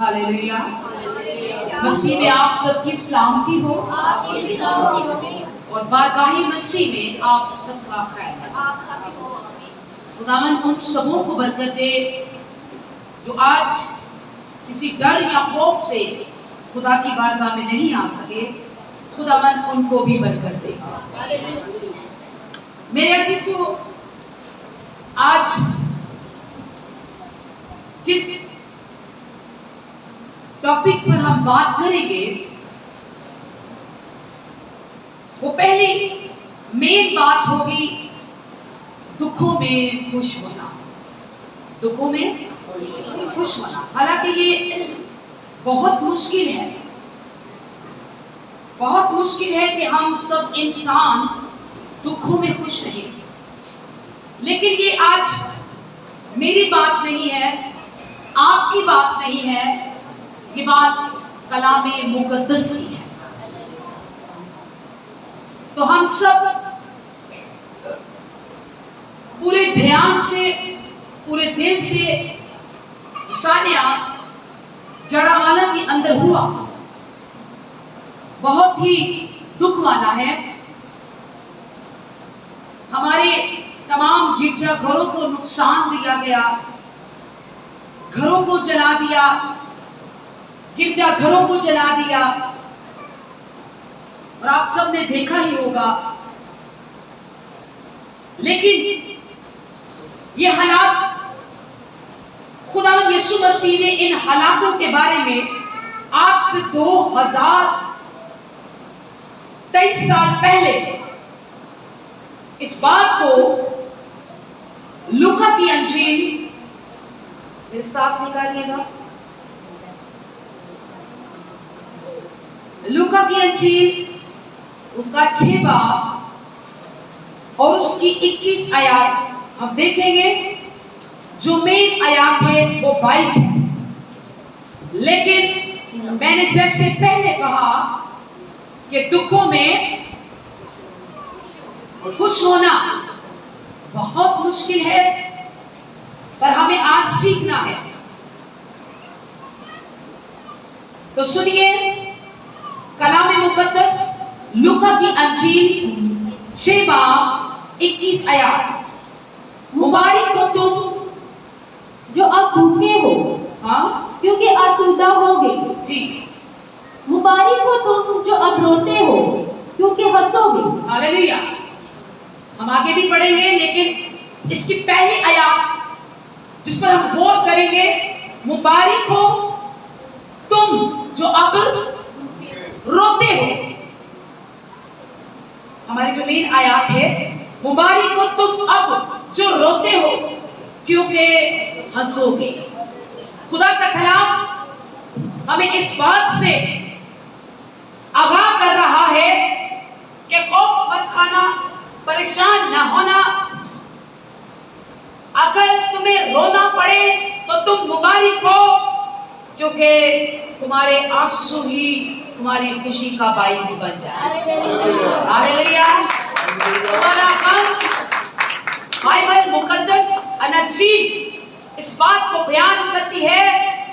Hallelujah. मसीह में आप सबकी सलामती हो और बारगाही मसीह में आप सबका खैर। खुदावन उन सबों को बरकत दे जो आज किसी डर या खौफ से खुदा की बारगाह में नहीं आ सके। खुदावन उनको भी बरकत दे। मेरे अजीजों, आज जिस टॉपिक पर हम बात करेंगे वो पहली मेन बात होगी दुखों में खुश होना। दुखों में खुश होना, हालांकि ये बहुत मुश्किल है। बहुत मुश्किल है कि हम सब इंसान दुखों में खुश रहें। लेकिन ये आज मेरी बात नहीं है, आपकी बात नहीं है, ये बात कलामे मुकद्दस की है। तो हम सब पूरे ध्यान से, पूरे दिल से, ईशान्या जड़ावाला के अंदर हुआ बहुत ही दुख वाला है। हमारे तमाम गिरजाघरों को नुकसान दिया गया, घरों को जला दिया, गिरजाघरों को जला दिया। और आप सब ने देखा ही होगा। लेकिन ये हालात, खुदावंद यीशु मसीह ने इन हालातों के बारे में आज से 2023 साल पहले इस बात को लूका की अंजील मेरे साथ निकालिएगा। लूका की अंजील उसका 6 बाब और उसकी 21 आयत हम देखेंगे। जो मेन आयत है वो 22 है। लेकिन मैंने जैसे पहले कहा कि दुखों में खुश होना बहुत मुश्किल है, पर हमें आज सीखना है। तो सुनिए कलामे मुकद्दस लूका की अंजील 6 बाब 21 आयत। मुबारक हो तुम जो अब भूखे हो, हाँ, क्योंकि आसूदा होगे। जी। मुबारक हो तुम जो अब रोते हो, क्योंकि हंसोगे। हालेलुया। हम आगे भी पढ़ेंगे, लेकिन इसकी पहली आयत जिस पर हम गौर करेंगे, मुबारक हो तुम जो अब रोते हो। हमारी जो मेन आयत है, मुबारक हो तुम अब जो रोते हो, क्योंकि हंसोगे। खुदा का कलाम हमें इस बात से आगाह कर रहा है कि खौफ मत खाना, परेशान ना होना। अगर तुम्हें रोना पड़े तो तुम मुबारक हो, क्योंकि तुम्हारे आंसू ही तुम्हारी खुशी का बाइस बन जाए। हालेलुया। तुम्हारा गम, बाइबल मुकद्दस अनजील इस बात को बयान करती है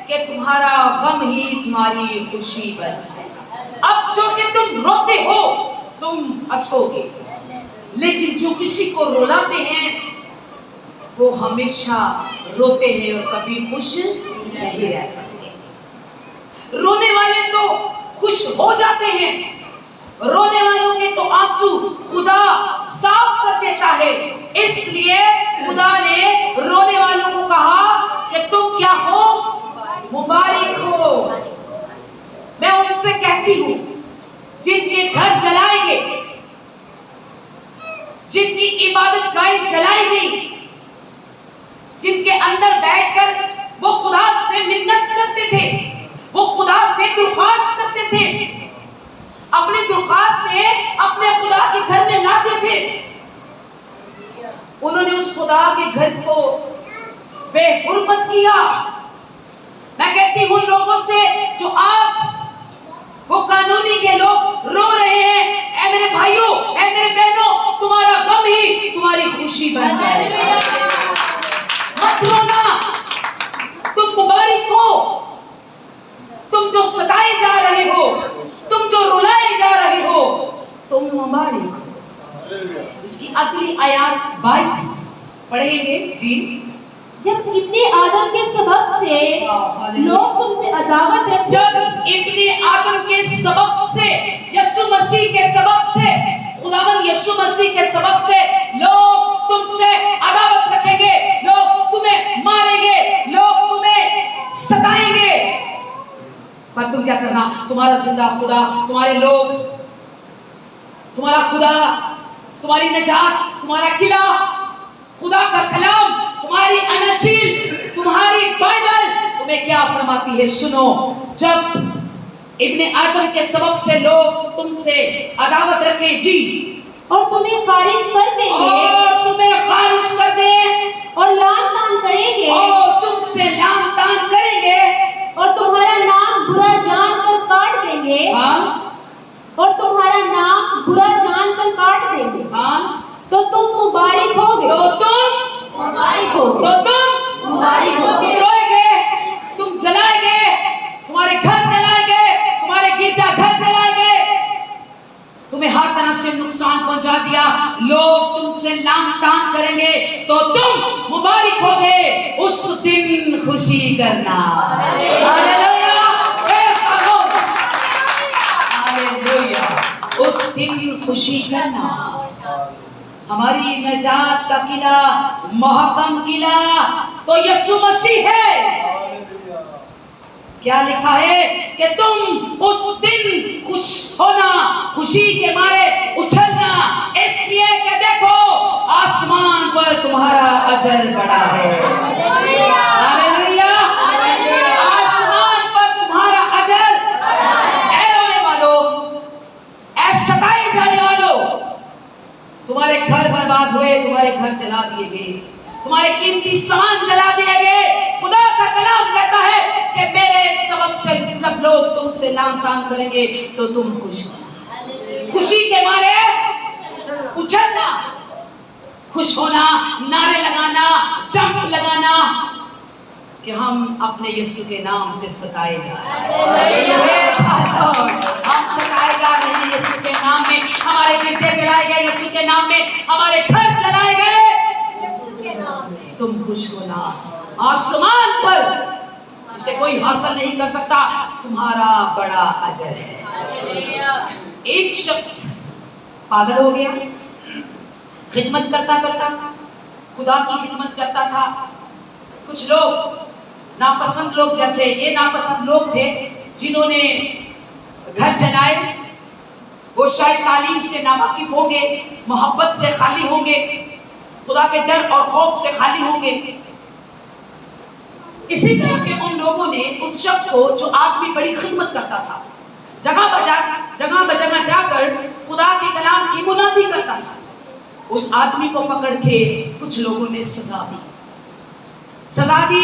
कि तुम्हारा गम ही तुम्हारी खुशी बन जाएगा। अब जो कि तुम रोते हो तुम हंसोगे, लेकिन जो किसी को रुलाते हैं वो हमेशा रोते हैं और कभी खुश नहीं रह सकते। रोने वाले तो खुश हो जाते हैं, रोने वालों के तो आंसू खुदा साफ कर देता है। इसलिए खुदा ने रोने वालों को कहा कि तुम क्या हो, मुबारक हो। मैं उनसे कहती हूं जिनके घर जलाए गए, जिनकी इबादत गाहें जलाई गई, जिनके अंदर बैठकर वो खुदा से मिन्नत करते थे, वो खुदा से दुर्खास्त करते थे, अपने दुर्खास्त में अपने खुदा के घर में लाते थे। उन्होंने उस खुदा के घर को बेहुरमत किया। मैं कहती हूं लोगों से जो आज वो कानूनी के लोग रो रहे हैं, ऐ मेरे भाइयों, ऐ मेरे बहनों, तुम्हारा गम ही तुम्हारी खुशी बन जाएगा। मत रोना, तुम मुबारक हो, तुम जो सताए जा रहे हो, तुम जो रुलाए जा रहे हो, तुम मुबारक हो। इसकी अगली आयत 22 पढ़ेंगे जी। जब इब्ने आदम के सबब से लोग तुमसे अदावत रखते, जब इब्ने आदम के सबब से, यीशु मसीह के सबब से, खुदावंद यीशु मसीह के सबब से लोग तुमसे अदावत रखेंगे, लोग तुम्हें मारेंगे, लोग तुम्हें सताएंगे, पर तुम क्या करना? तुम्हारा जिंदा खुदा, तुम्हारे लोग, तुम्हारा खुदा, तुम्हारी निजात, तुम्हारा किला, खुदा का कलाम, तुम्हारी अनजील, तुम्हारी बाइबल तुम्हें क्या फरमाती है? सुनो, जब इब्ने आदम के सबब से लोग तुमसे अदावत रखे जी, और तुम्हें खारिज कर देंगे, और तुम्हें खारिज कर दे, और लान तान करेंगे, और तुमसे लान तान करेंगे, और तुम्हारा नाम बुरा जानकर काट देंगे, हाँ, और तुम्हारा नाम बुरा जानकर काट देंगे, हाँ, तो तुम मुबारक होगे, तो तुम मुबारक होगे, तो तुम मुबारक होगे, रोएंगे, तुम जलाएंगे, तुम्हारे घर जलाएंगे, तुम्हारे गिरजा घर जलाएंगे, तुम्हें हर तरह से नुकसान पहुंचा दिया, लोग तुमसे लान तान करेंगे, तो तुम मुबारक होगे, उस दिन खुशी करना। हालेलुया, ऐसा हो, हालेलुया, उस दिन खुशी करना। हमारी नजात का किला, महकम किला तो यीशु मसीह है। क्या लिखा है कि तुम उस दिन खुश होना, खुशी के मारे उछलना, इसलिए कि देखो आसमान पर तुम्हारा अजर बड़ा है। हालेलुया, आसमान पर तुम्हारा अजर है। रोने वालों, ऐसे सताए जाने वालों, तुम्हारे घर बर्बाद हुए, तुम्हारे घर जला दिए गए, तुम्हारे कीमती सामान जला दिए गए। खुदा का कलाम कहता है कि मेरे सबब से जब लोग तुमसे लान तान करेंगे तो तुम खुश होना, खुशी के मारे उछलना, खुश होना, नारे लगाना, जंप लगाना कि हम अपने यीशु के नाम से सताए जा रहे हैं। हम सताए जा रहे हैं यीशु के नाम में, हमारे गिरजे जलाए गए यीशु के नाम में, हमारे घर जलाए गए यीशु के नाम में। तुम खुश होना, आसमान पर जिसे कोई हासिल नहीं कर सकता तुम्हारा बड़ा अजर है। एक शख्स पागल हो गया, खिदमत करता करता, खुदा की खिदमत करता था। कुछ लोग, नापसंद लोग, जैसे ये नापसंद लोग थे जिन्होंने घर जलाए, वो शायद तालीम से नावाकिफ होंगे, मोहब्बत से खाली होंगे, खुदा के डर और खौफ से खाली होंगे। इसी तरह के उन लोगों ने उस शख्स को, जो आदमी बड़ी खिदमत करता था, जगह बजगह जाकर खुदा के कलाम की मुनादी करता था, उस आदमी को पकड़ के कुछ लोगों ने सजा दी। सजा दी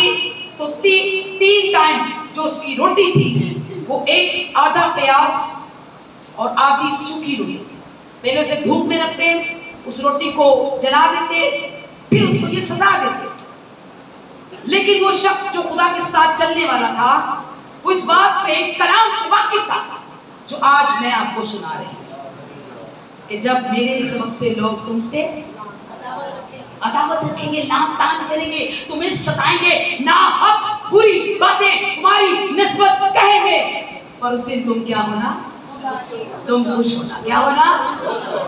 तो तीन टाइम जो उसकी रोटी थी वो एक आधा प्याज और आधी सूखी रोटी, पहले उसे धूप में रखते, उस रोटी को जला देते, फिर उसको ये सजा देते। लेकिन वो शख्स जो खुदा के साथ चलने वाला था, वो इस बात से, इस कलाम से वाकिफ था जो आज मैं आपको सुना रही हूँ कि जब मेरे सबब से लोग तुमसे अदावत रखेंगे, लान तान करेंगे, तुम्हें सताएंगे, नाहक बुरी बातें तुम्हारी निस्बत कहेंगे, और उस दिन तुम क्या होना? तुम खुश होना। क्या होना?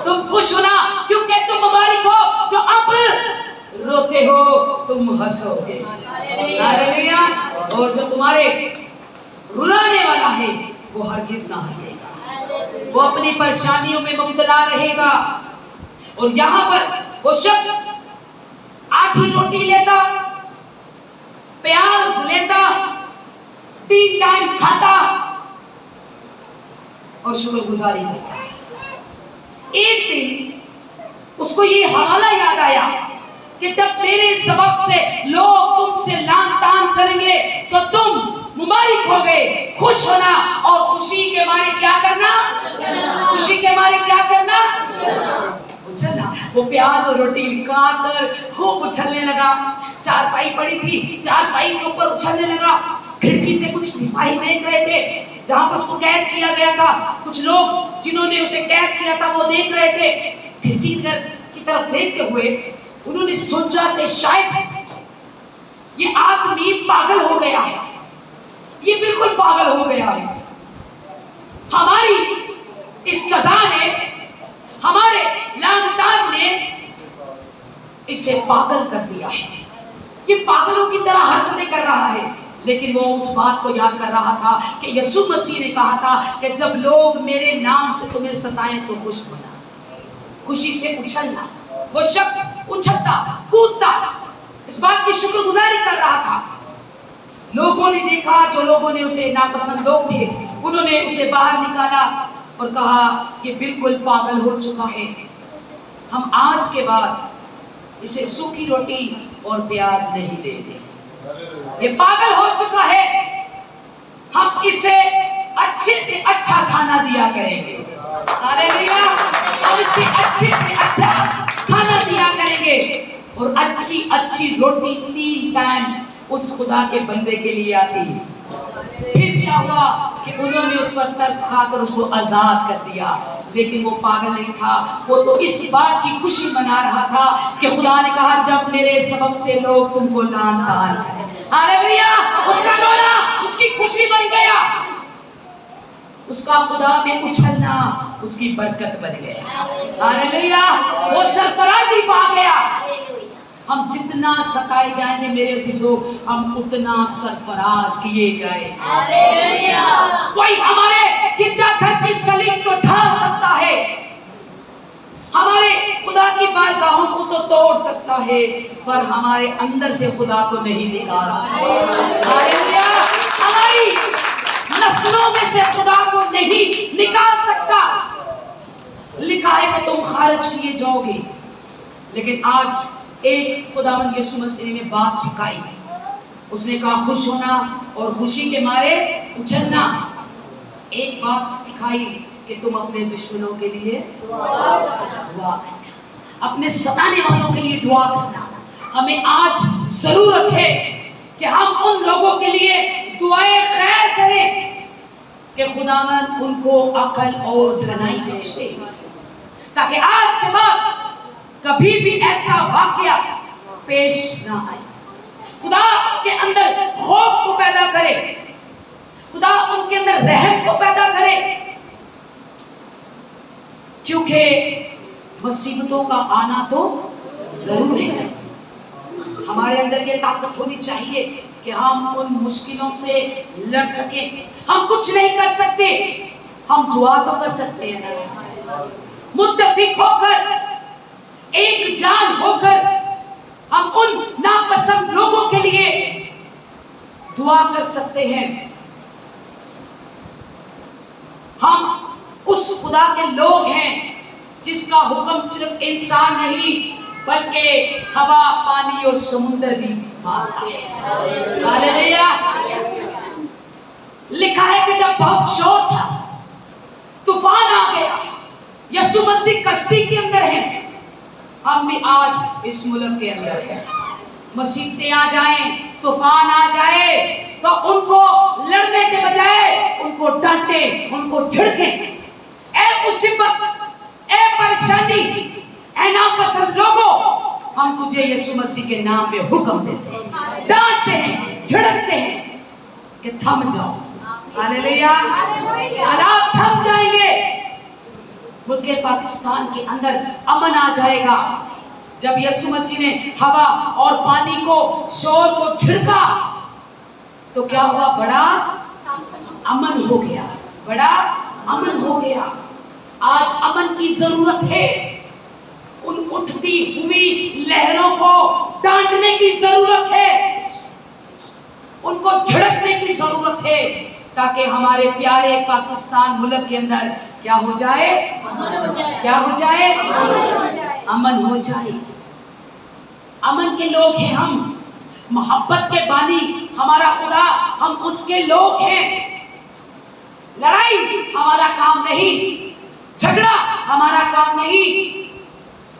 तुम खुश होना, क्योंकि तुम मुबारक हो जो अब रोते हो, तुम हंसोगे। हालेलुया। और जो तुम्हारे रुलाने वाला है वो हरगिज ना हंसेगा, वो अपनी परेशानियों में मुब्तला रहेगा। और यहाँ पर वो शख्स आधी रोटी लेता, प्याज लेता, 3 टाइम खाता और शुक्रगुजारी करता। एक दिन उसको ये हवाला याद आया कि जब मेरे सबब से लोग तुमसे लान तान करेंगे तो तुम मुबारक हो गए, खुश होना, और खुशी के मारे क्या करना? खुशी के मारे क्या करना? उछलना। वो प्याज और रोटी काट कर खूब उछलने लगा। चारपाई पड़ी थी, चारपाई के ऊपर उछलने लगा। खिड़की से कुछ सिपाही देख रहे थे जहां पर उसको कैद किया गया था। कुछ लोग जिन्होंने उसे कैद किया था वो देख रहे थे। खिड़की की तरफ देखते हुए उन्होंने सोचा कि शायद ये आदमी पागल हो गया है, ये बिल्कुल पागल हो गया है। हमारी इस सजा ने, हमारे लानतान ने इसे पागल कर दिया है, ये पागलों की तरह हरकतें कर रहा है। लेकिन वो उस बात को याद कर रहा था कि यीशु मसीह ने कहा था कि जब लोग मेरे नाम से तुम्हें सताएं तो खुश होना, खुशी से उछलना। वो शख्स उछलता कूदता इस बात की शुक्रगुजारी कर रहा था। लोगों ने देखा, जो लोगों ने उसे नापसंद लोग थे, उन्होंने उसे बाहर निकाला और कहा ये बिल्कुल पागल हो चुका है, हम आज के बाद इसे सूखी रोटी और प्याज नहीं देंगे, ये पागल हो चुका है, हम इसे अच्छे से अच्छा खाना दिया करेंगे। हालेलुया, हम इसे अच्छे से अच्छा खाना दिया करेंगे और अच्छी अच्छी रोटी 3 टाइम उस खुदा के बंदे के लिए आती है। फिर क्या हुआ कि उन्होंने उस पर तरस खाकर उसको आजाद कर दिया। लेकिन वो पागल नहीं था, वो तो इस बात की खुशी मना रहा था कि खुदा ने कहा जब मेरे सबब से लोग तुमको लानतान करें। हालेलुया, उसका रोना उसकी खुशी बन गया, उसका खुदा में उछलना उसकी बरकत बन गया। हालेलुया, वो सरफराजी पा गया। हम जितना सताए जाएंगे मेरे अजीजों, हम उतना सरफराज किए जाए। कोई हमारे गिरजाघर की सलीब को ढा सकता है, हमारे खुदा की बारगाहों को तो तोड़ सकता है, पर हमारे अंदर से खुदा को नहीं निकाल सकता। हालेलुया, हमारी नस्लों में से खुदा को नहीं निकाल सकता। लिखा है कि तुम खारिज किए जाओगे। लेकिन आज एक खुदावंद यीशु मसीह ने बात सिखाई, उसने कहा खुश होना और खुशी के मारे उछलना। एक बात सिखाई कि तुम अपने दुश्मनों के लिए दुआ करना, अपने सताने वालों के लिए दुआ करना। हमें आज जरूरत है कि हम उन लोगों के लिए दुआएं खैर करें कि खुदावंद उनको अकल और दिलाई बख्शे, ताकि आज के बाद कभी भी ऐसा वाकया पेश ना आए। खुदा के अंदर खौफ को पैदा करे, खुदा उनके अंदर रहम को पैदा करे, क्योंकि मुसीबतों का आना तो जरूर है। हमारे अंदर ये ताकत होनी चाहिए कि हम उन मुश्किलों से लड़ सकें। हम कुछ नहीं कर सकते, हम दुआ तो कर सकते हैं। मुत्तफिक होकर, एक जान होकर हम उन नापसंद लोगों के लिए दुआ कर सकते हैं। हम उस खुदा के लोग हैं जिसका हुक्म सिर्फ इंसान नहीं बल्कि हवा, पानी और समुद्र भी मानता है। हालेलुया, लिखा है कि जब बहुत शोर था, तूफान आ गया, यीशु मसीह कश्ती के अंदर है, हम भी आज इस मुल्क के अंदर हैं। मुसीबतें आ जाएं, तूफान आ जाए, तो उनको लड़ने के बजाय उनको डांटे, उनको झिड़के। ए मुसीबत, ए परेशानी, ए नापसंद लोगों, हम तुझे यीशु मसीह के नाम पे हुक्म देते हैं, डांटते हैं, झिड़कते हैं कि थम जाओ। हालेलुया, हालात थम जाएंगे, मुल्क पाकिस्तान के अंदर अमन आ जाएगा। जब यीशु मसीह ने हवा और पानी को, शोर को छिड़का तो क्या हुआ? बड़ा अमन हो गया, बड़ा अमन हो गया। आज अमन की जरूरत है। उन उठती हुई लहरों को डांटने की जरूरत है, उनको झड़कने की जरूरत है, ताकि हमारे प्यारे पाकिस्तान मुल्क के अंदर क्या हो जाए? क्या हो जाए? अमन हो जाए। अमन के लोग हैं हम, मोहब्बत के बानी हमारा खुदा, हम उसके लोग हैं। लड़ाई हमारा काम नहीं, झगड़ा हमारा काम नहीं,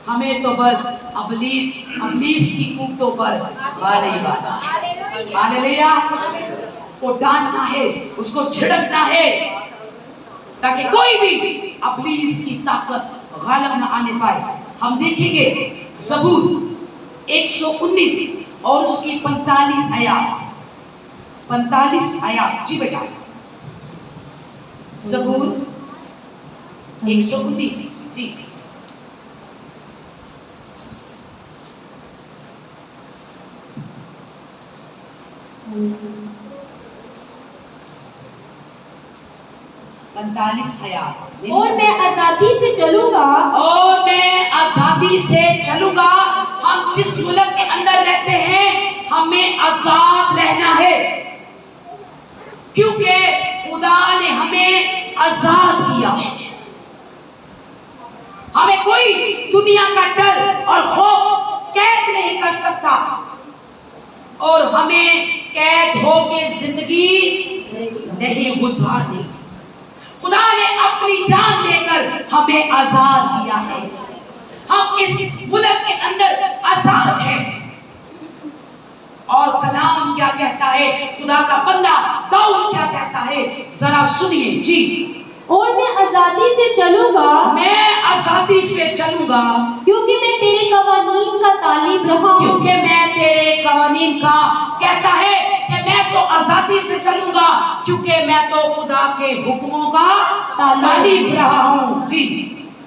हमें तो बस अबलीस की कुफ्तों पर हालेलुया। उसको डांटना है, उसको झिड़कना है, ताकि कोई भी इब्लीस की ताकत गालिब न आने पाए। हम देखेंगे ज़बूर 119 और उसकी 45 आयत। 45 आयत जी बेटा, ज़बूर 119 जी। और मैं आजादी से चलूंगा, और मैं आजादी से चलूंगा। हम जिस मुल्क के अंदर रहते हैं हमें आजाद रहना है, क्योंकि खुदा ने हमें आजाद किया है। हमें कोई दुनिया का डर और खौफ कैद नहीं कर सकता, और हमें कैद होके जिंदगी नहीं गुजारनी। खुदा ने अपनी जान देकर हमें आजाद किया है। हम इस मुल्क के अंदर आजाद हैं। और कलाम क्या कहता है, खुदा का बंदा दाऊद क्या कहता है, जरा सुनिए जी। और मैं आजादी से चलूंगा, मैं आजादी से चलूंगा, क्योंकि मैं तेरे कवानीन का तालिब रहा हूं। क्योंकि मैं तेरे कवानीन का, कहता है कि मैं तो आजादी से चलूंगा क्योंकि मैं तो खुदा के हुक्मों का तालिब रहा हूँ जी।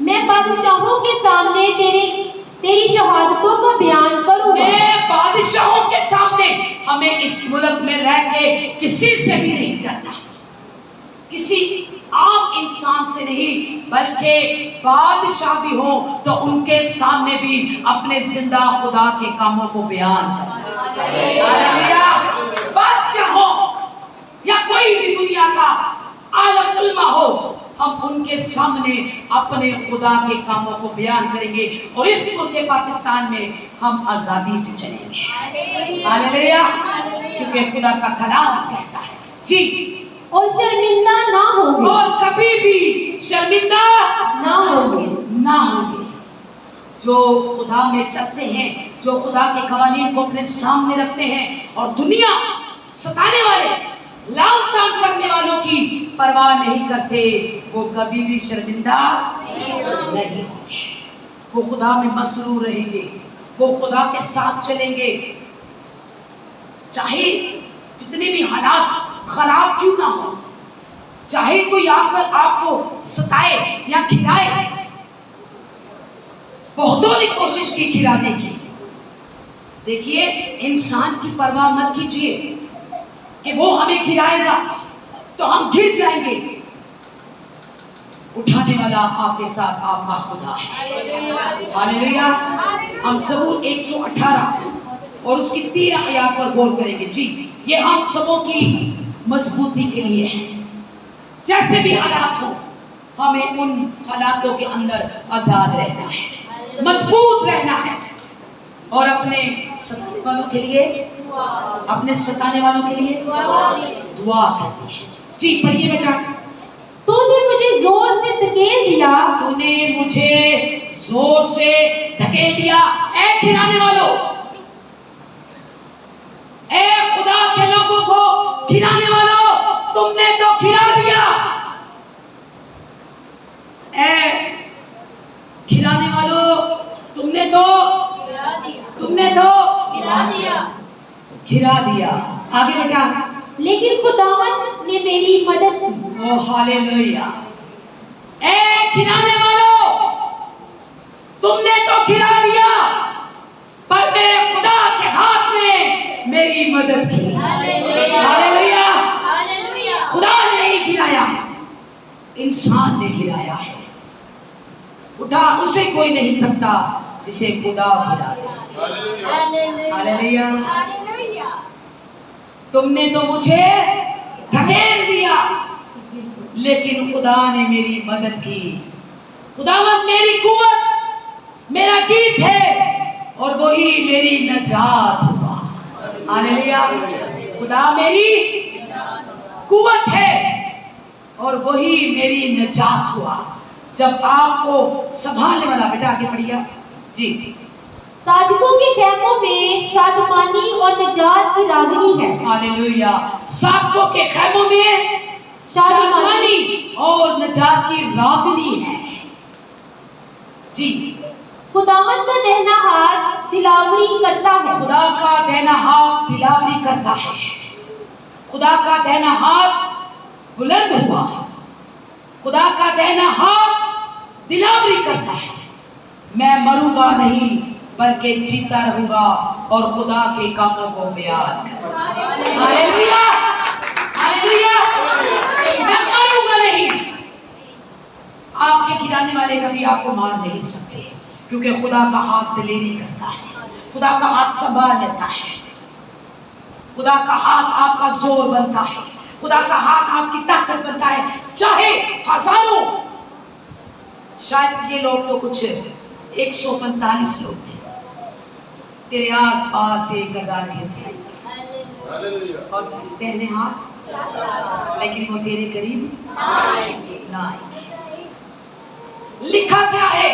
मैं बादशाहों के सामने तेरी शहादतों का बयान करूंगा। मैं बादशाहों के सामने, हमें इस मुल्क में रह के किसी से भी नहीं डरना, किसी आम इंसान से नहीं, बल्कि बादशाह भी हो तो उनके सामने भी अपने जिंदा खुदा के कामों को बयान करना। बादशाह हो या कोई भी दुनिया का आलम उल्मा हो, हम उनके सामने अपने खुदा के कामों को बयान करेंगे, और इस मुल्क पाकिस्तान में हम आजादी से चलेंगे। हालेलुया, क्योंकि खुदा का कलाम कहता है जी। और शर्मिंदा ना होंगे, और कभी भी शर्मिंदा ना होंगे, ना होंगे। जो खुदा में चलते हैं, जो खुदा के कवानीन को अपने सामने रखते हैं, और दुनिया सताने वाले, लांतान करने वालों की परवाह नहीं करते, वो कभी भी शर्मिंदा नहीं होंगे। वो खुदा में मसरूर रहेंगे, वो खुदा के साथ चलेंगे, चाहे जितने भी हालात खराब क्यों ना हो, चाहे कोई आकर आपको सताए या खिलाए। बहुतों ने कोशिश की खिलाने की। देखिए, इंसान की परवाह मत कीजिए कि वो हमें खिलाएगा तो हम गिर जाएंगे। उठाने वाला आपके साथ आपका खुदा है। हालेलुया। हम ज़बूर 118 और उसकी 13 आयत पर गौर करेंगे जी। ये हम सबों की मजबूती के लिए है। जैसे भी हालात हो, हमें उन हालातों के अंदर आजाद रहना है, मजबूत रहना है, और अपने सताने वालों के लिए, अपने सताने वालों के लिए दुआ करनी है जी। पढ़िए बेटा। तूने मुझे जोर से धकेल दिया, तूने मुझे जोर से धकेल दिया। ऐ खिलाने वालों, ऐ खुदा के लोगों को खिलाने वालों, तुमने तो खिला दिया। ऐ खिलाने वालों, तुमने तो खिला दिया। आगे बेटा। लेकिन खुदावंद ने मेरी मदद की। ओ हालेलुया। ऐ खिलाने वालों, तुमने तो खिला दिया, पर मेरे खुदा के हाथ ने मेरी मदद की। हालेलुया। खुदा ने नहीं खिलाया, इंसान ने खिलाया है। उठा उसे कोई नहीं सकता जिसे खुदा खिलाया। हालेलुया। तुमने तो मुझे धकेल दिया, लेकिन खुदा ने मेरी मदद की। खुदावंद मेरी कुव्वत, मेरा गीत है, और वही मेरी नजात हुआ। हालेलुया। खुदा मेरी कुव्वत है और वही मेरी नजात हुआ। जब आपको संभालने वाला, बेटा आगे बढ़िया जी, साधकों के खेमों में शादमानी और निजात की रागनी है। हालेलुया। साधकों के खेमों में शादमानी और निजात की रागनी है। जी, खुदावंद का दाहिना हाथ दिलावरी करता है। खुदा का दाहिना हाथ दिलावरी करता है। खुदा का दाहिना हाथ बुलंद हुआ है। खुदा का दाहिना हाथ दिलावरी करता है। मैं मरूंगा नहीं बल्कि जीता रहूंगा और खुदा के कामों को बयान करूंगा। Hallelujah, hallelujah. मैं मरूंगा नहीं। आपके गिराने वाले कभी आपको मार नहीं सकते, क्योंकि खुदा का हाथ दिलेरी करता है। खुदा का हाथ संभाल लेता है। खुदा का हाथ आपका जोर बनता है। खुदा का हाथ आपकी ताकत बनता है। चाहे हजारों, शायद ये लोग तो कुछ 145 लोग थे, तेरे आस पास 1000 के थे और तेरे हाथ, लेकिन वो तेरे करीब ना आएंगे। लिखा क्या है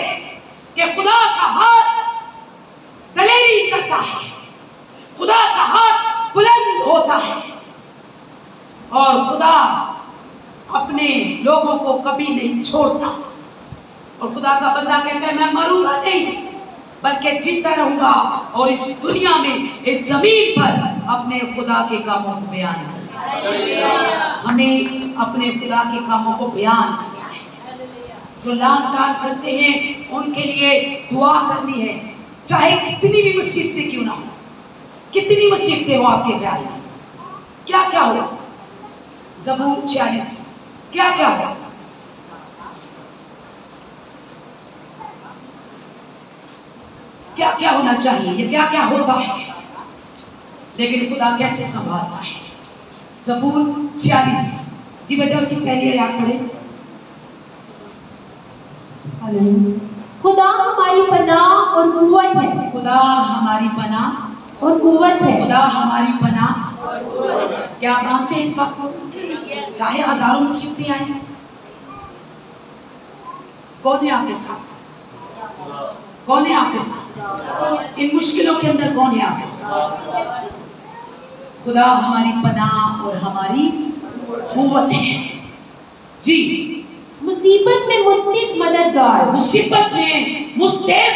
कि खुदा का हाथ दलेरी करता है। खुदा का हाथ बुलंद होता है और खुदा अपने लोगों को कभी नहीं छोड़ता। और खुदा का बंदा कहता है मैं मरूंगा नहीं बल्कि जीता रहूंगा और इस दुनिया में, इस जमीन पर अपने खुदा के कामों को बयान करूंगा। हमें अपने खुदा के कामों को बयान करना है। जो लानतान करते हैं उनके लिए दुआ करनी है, चाहे कितनी भी मुसीबतें क्यों ना हो। कितनी मुसीबतें हो आपके ख्याल में? क्या क्या हो? ज़बूर 46 क्या क्या हो? क्या क्या होना चाहिए? ये क्या क्या होता है, लेकिन खुदा कैसे संभालता है? ज़बूर 46। जी बेटा, उसकी पहली आयत पढ़े। खुदा हमारी पनाह और कुव्वत है। खुदा हमारी पनाह और कुव्वत है। खुदा हमारी पनाह और कुव्वत है। क्या आप मानते हैं इस बात को? चाहे हजारों मुसीबतें आए, कौन है आपके साथ? कौन है आपके साथ? इन मुश्किलों के अंदर कौन है आपके साथ? खुदा हमारी पनाह और हमारी कुव्वत है। जी, मुसीबत में मुस्तिद मददगार। मुसीबत में मुस्तैद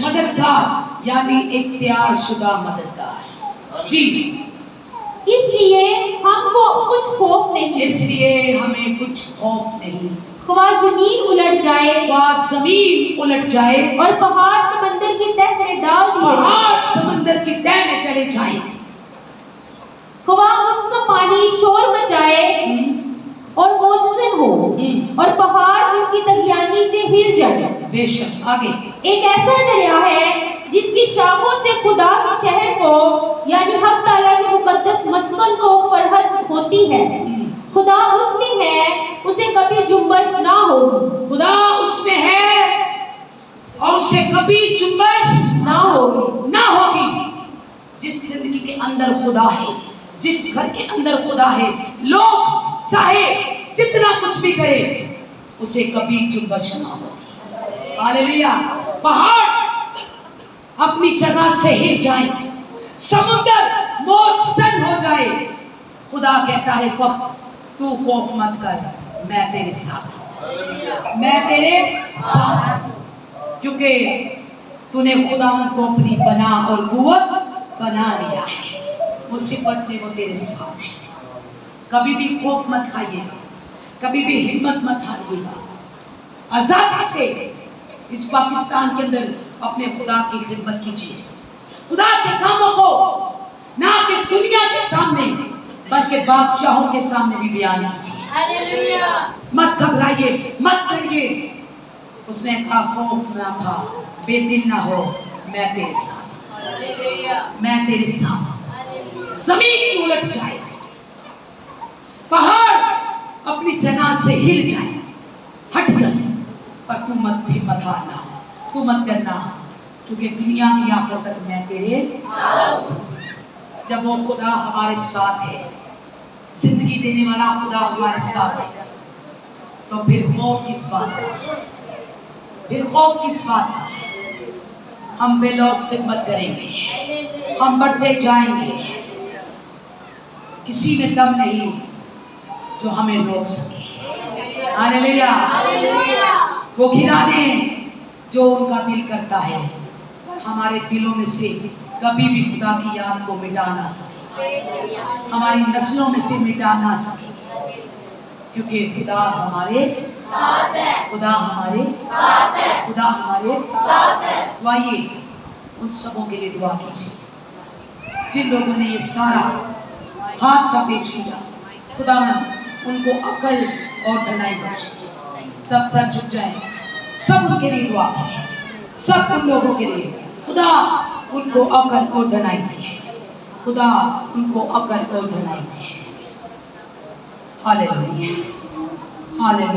मददगार, यानी इख्तियारशुदा मददगार। जी, इसलिए हमको कुछ खौफ नहीं। इसलिए हमें कुछ खौफ नहीं। ख्वाह जमीन उलट जाए, ख्वाह जमीन उलट जाए और पहाड़ समंदर की तह में डाल दिए, पहाड़ समंदर की तह में चले जाए, ख्वाह उसका पानी शोर मचाए और मोजज़न हो और पहाड़ उसकी तगयानी से हिल जाए। बेशक। आगे, एक ऐसा दरिया है जिसकी शाखों से खुदा के शहर को, यानी हक ताला के मुकद्दस मस्कन को फरहत होती है। खुदा उसमें है, उसे कभी जुम्बश ना होगी। खुदा उसमें है और उसे कभी जुम्बश ना होगी। ना होगी। जिस जिंदगी के अंदर खुदा है, जिस घर के अंदर खुदा है, लोग चाहे जितना कुछ भी करे, उसे कभी जुम्बश ना होगी। हालेलुया। पहाड़ अपनी जगह से हिल जाए, समुद्र मोजज़न हो जाए, खुदा कहता है फख्र तू खौफ मत कर, मैं तेरे साथ हूं। मैं तेरे साथ हूं, क्योंकि तूने खुदावंद को अपनी बना और कुव्वत बना लिया है। मुसीबत में वो तेरे साथ है। कभी भी खौफ मत खाइएगा, कभी भी हिम्मत मत हारिएगा। आजादी से इस पाकिस्तान के अंदर अपने खुदा की खिदमत कीजिए। खुदा के कामों को ना कि दुनिया के सामने बल्कि बादशाहों के सामने भी बयान कीजिए। हालेलुया। मत घबराइए, मत डरिए। उसने कहा खौफ ना खा, बेदिल ना हो, मैं तेरे साथ, हालेलुया। मैं तेरे साथ। हालेलुया। जमीन उलट जाए, पहाड़ अपनी जगह से हिल जाए, हट जाए, पर तू मत हारना, तू मत डरना, क्योंकि दुनिया की आखिर तक मैं तेरे साथ हूं। जब वो खुदा हमारे साथ है, जिंदगी देने वाला खुदा हमारे साथ है, तो फिर खौफ किस बात का? फिर खौफ किस बात का? हम बेलौस खिदमत करेंगे, हम बढ़ते जाएंगे। किसी में दम नहीं जो हमें रोक सके। हालेलुया। वो खिलाने जो उनका दिल करता है, पर हमारे दिलों में से कभी भी खुदा की याद को मिटा ना सके, हमारी नस्लों में से मिटा ना सके, क्योंकि खुदा हमारे साथ है, खुदा हमारे साथ है, खुदा हमारे साथ है। तो आइए उन सबों के लिए दुआ कीजिए जिन लोगों ने ये सारा हादसा पेश किया। खुदा उनको अकल और धनाई बख्शे। सब सर झुक जाए, सब उनके लिए दुआ करें, सब उन लोगों के लिए। खुदा उनको अकल और धनाई दे, खुदा उनको अकल और धनाई दे। Hallelujah, hallelujah.